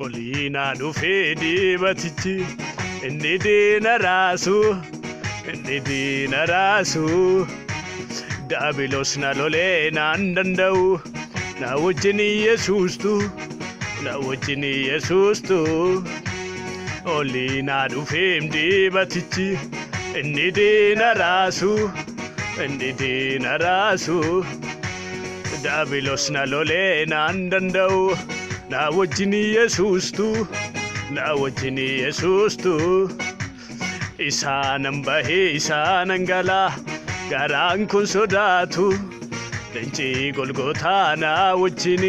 Olina dhufee batichi inni diina raasu Daabiloos na lolee naan danda'u na wajjin Yesuustu Olina dhufee batichi inni diina raasu Daabiloos na lolee naan danda'u na wajjin Yesuustu Isaanan bahee isaanan galaa garaan kun sodaatu Leenci Golgotaa na wajjin